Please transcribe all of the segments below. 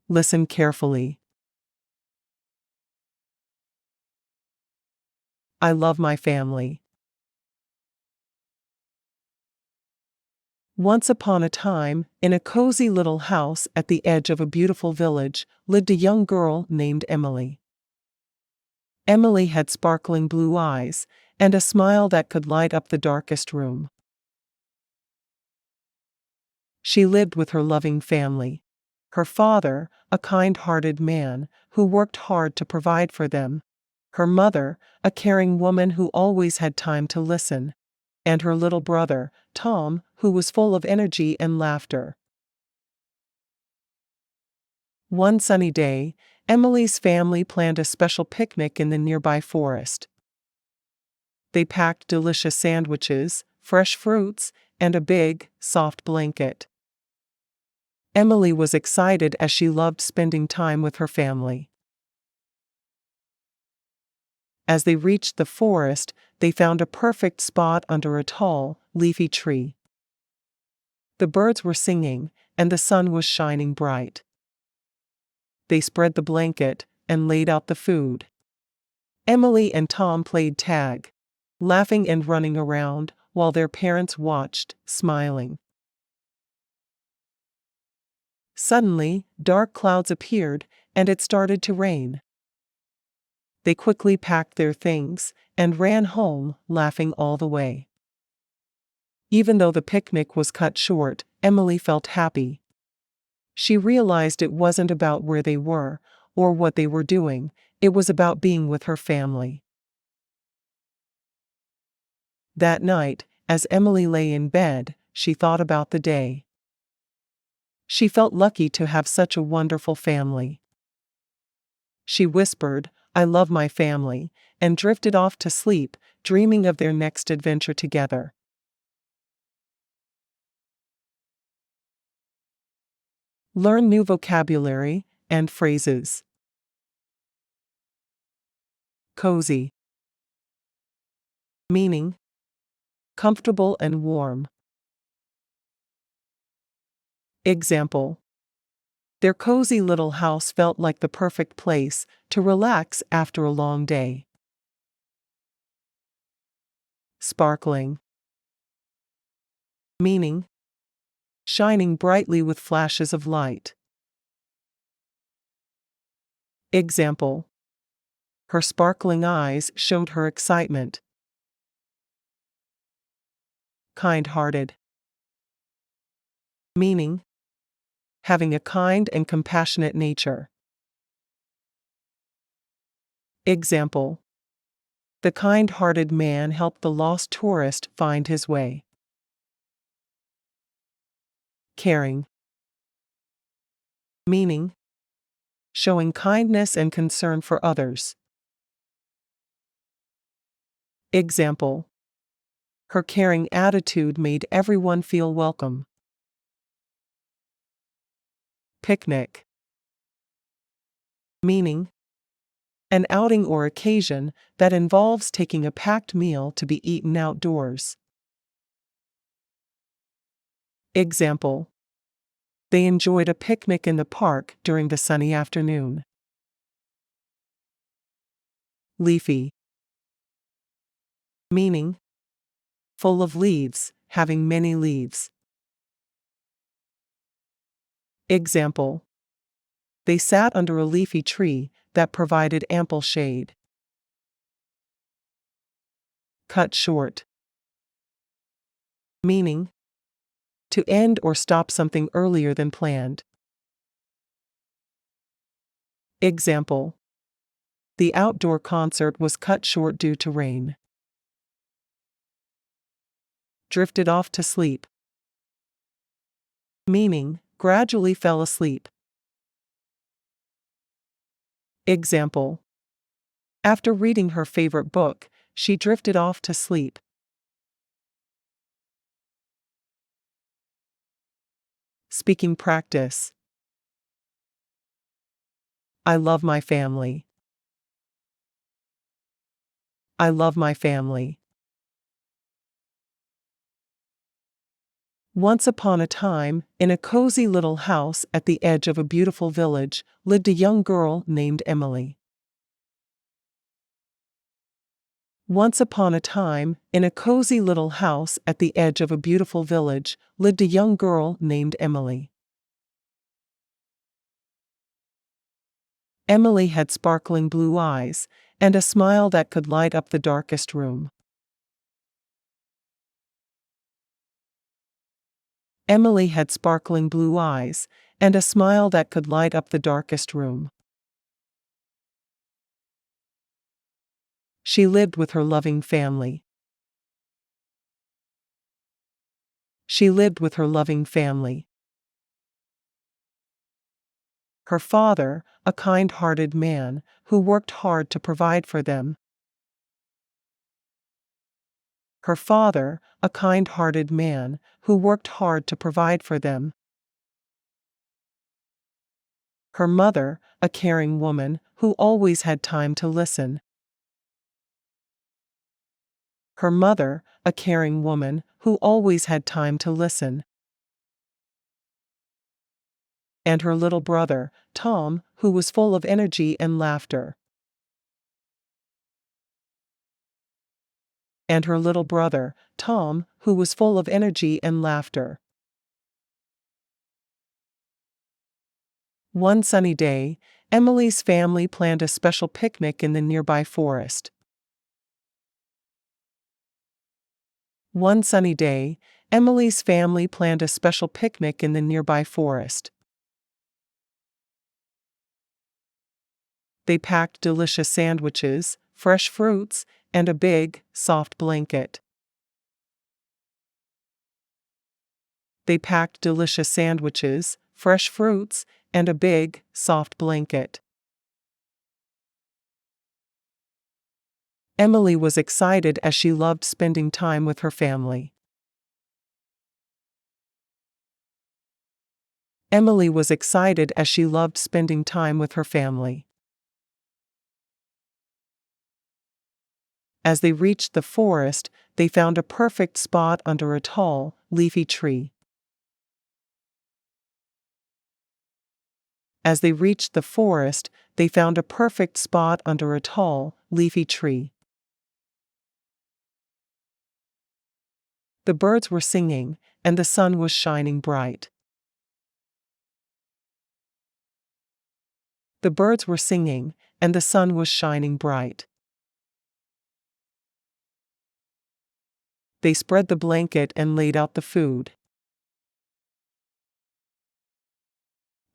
Listen carefully. I love my family. Once upon a time, in a cozy little house at the edge of a beautiful village, lived a young girl named Emily. Emily had sparkling blue eyes and a smile that could light up the darkest room. She lived with her loving family. Her father, a kind-hearted man who worked hard to provide for them. Her mother, a caring woman who always had time to listen. And her little brother, Tom, who was full of energy and laughter. One sunny day, Emily's family planned a special picnic in the nearby forest. They packed delicious sandwiches, fresh fruits, and a big, soft blanket. Emily was excited as she loved spending time with her family. As they reached the forest, they found a perfect spot under a tall, leafy tree. The birds were singing, and the sun was shining bright. They spread the blanket and laid out the food. Emily and Tom played tag, laughing and running around, while their parents watched, smiling. Suddenly, dark clouds appeared, and it started to rain. They quickly packed their things and ran home, laughing all the way. Even though the picnic was cut short, Emily felt happy. She realized it wasn't about where they were or what they were doing, it was about being with her family. That night, as Emily lay in bed, she thought about the day. She felt lucky to have such a wonderful family. She whispered, "I love my family," and drifted off to sleep, dreaming of their next adventure together. Learn new vocabulary and phrases. Cozy. Meaning, comfortable and warm. Example. Their cozy little house felt like the perfect place to relax after a long day. Sparkling. Meaning, shining brightly with flashes of light. Example. Her sparkling eyes showed her excitement. Kind-hearted. Meaning, having a kind and compassionate nature. Example. The kind-hearted man helped the lost tourist find his way. Caring. Meaning, showing kindness and concern for others. Example. Her caring attitude made everyone feel welcome. Picnic. Meaning, an outing or occasion that involves taking a packed meal to be eaten outdoors. Example. They enjoyed a picnic in the park during the sunny afternoon. Leafy. Meaning, full of leaves, having many leaves. Example. They sat under a leafy tree that provided ample shade. Cut short. Meaning, to end or stop something earlier than planned. Example. The outdoor concert was cut short due to rain. Drifted off to sleep. Meaning, gradually fell asleep. Example. After reading her favorite book, she drifted off to sleep. Speaking practice. I love my family. I love my family. Once upon a time, in a cozy little house at the edge of a beautiful village, lived a young girl named Emily. Once upon a time, in a cozy little house at the edge of a beautiful village, lived a young girl named Emily. Emily had sparkling blue eyes, and a smile that could light up the darkest room. Emily had sparkling blue eyes, and a smile that could light up the darkest room. She lived with her loving family. She lived with her loving family. Her father, a kind-hearted man, who worked hard to provide for them. Her father, a kind-hearted man, who worked hard to provide for them. Her mother, a caring woman, who always had time to listen. Her mother, a caring woman, who always had time to listen. And her little brother, Tom, who was full of energy and laughter. And her little brother, Tom, who was full of energy and laughter. One sunny day, Emily's family planned a special picnic in the nearby forest. One sunny day, Emily's family planned a special picnic in the nearby forest. They packed delicious sandwiches, fresh fruits, and a big, soft blanket. They packed delicious sandwiches, fresh fruits, and a big, soft blanket. Emily was excited as she loved spending time with her family. Emily was excited as she loved spending time with her family. As they reached the forest, they found a perfect spot under a tall, leafy tree. As they reached the forest, they found a perfect spot under a tall, leafy tree. The birds were singing, and the sun was shining bright. The birds were singing, and the sun was shining bright. They spread the blanket and laid out the food.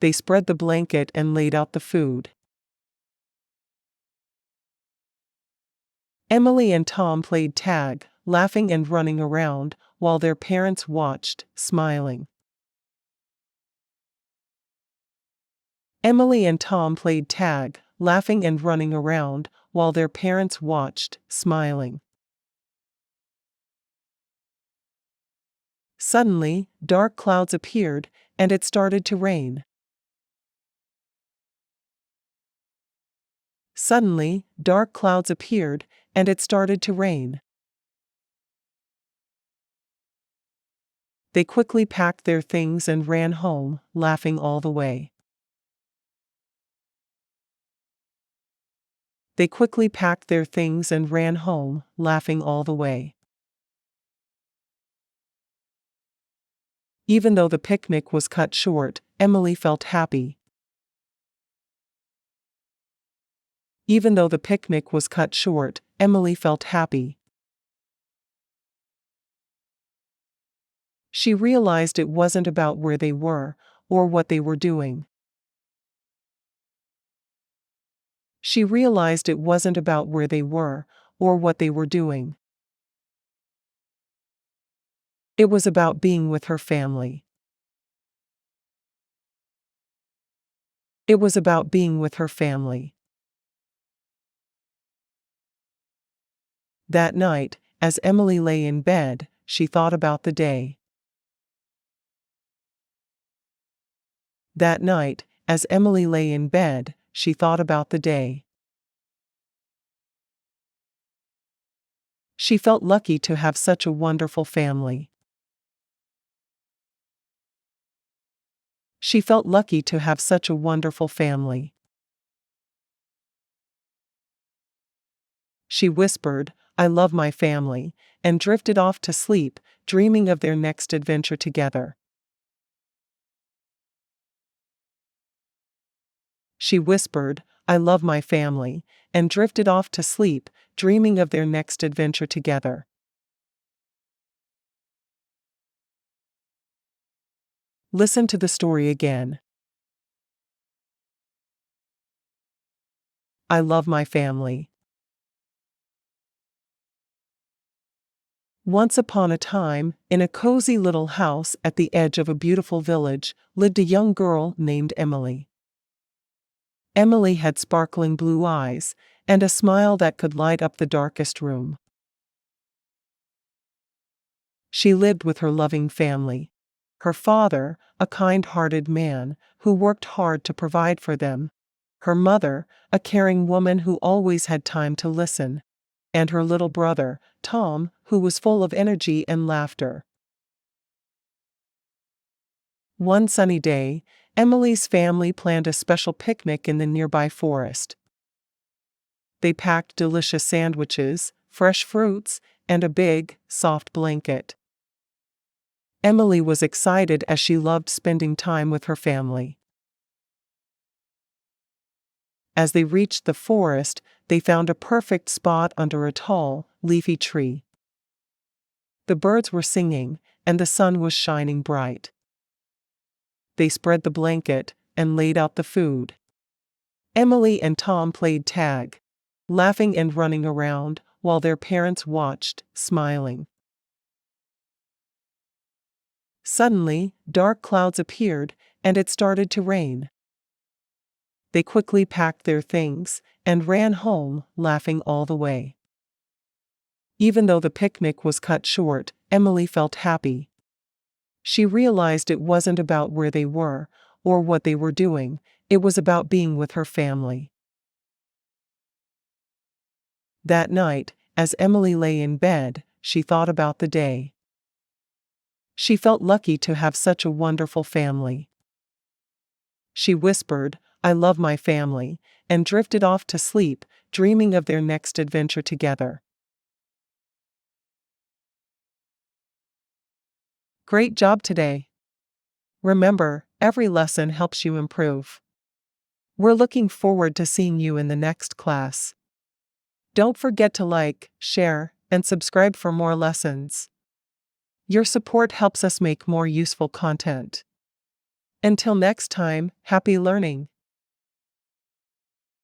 They spread the blanket and laid out the food. Emily and Tom played tag, laughing and running around, while their parents watched, smiling. Emily and Tom played tag, laughing and running around, while their parents watched, smiling. Suddenly, dark clouds appeared, and it started to rain. Suddenly, dark clouds appeared, and it started to rain. They quickly packed their things and ran home, laughing all the way. They quickly packed their things and ran home, laughing all the way. Even though the picnic was cut short, Emily felt happy. Even though the picnic was cut short, Emily felt happy. She realized it wasn't about where they were, or what they were doing. She realized it wasn't about where they were, or what they were doing. It was about being with her family. It was about being with her family. That night, as Emily lay in bed, she thought about the day. That night, as Emily lay in bed, she thought about the day. She felt lucky to have such a wonderful family. She felt lucky to have such a wonderful family. She whispered, "I love my family," and drifted off to sleep, dreaming of their next adventure together. She whispered, "I love my family," and drifted off to sleep, dreaming of their next adventure together. Listen to the story again. I love my family. Once upon a time, in a cozy little house at the edge of a beautiful village, lived a young girl named Emily. Emily had sparkling blue eyes and a smile that could light up the darkest room. She lived with her loving family. Her father, a kind-hearted man who worked hard to provide for them. Her mother, a caring woman who always had time to listen. And her little brother, Tom, who was full of energy and laughter. One sunny day, Emily's family planned a special picnic in the nearby forest. They packed delicious sandwiches, fresh fruits, and a big, soft blanket. Emily was excited as she loved spending time with her family. As they reached the forest, they found a perfect spot under a tall, leafy tree. The birds were singing, and the sun was shining bright. They spread the blanket and laid out the food. Emily and Tom played tag, laughing and running around, while their parents watched, smiling. Suddenly, dark clouds appeared, and it started to rain. They quickly packed their things and ran home, laughing all the way. Even though the picnic was cut short, Emily felt happy. She realized it wasn't about where they were or what they were doing, it was about being with her family. That night, as Emily lay in bed, she thought about the day. She felt lucky to have such a wonderful family. She whispered, "I love my family," and drifted off to sleep, dreaming of their next adventure together. Great job today! Remember, every lesson helps you improve. We're looking forward to seeing you in the next class. Don't forget to like, share, and subscribe for more lessons. Your support helps us make more useful content. Until next time, happy learning!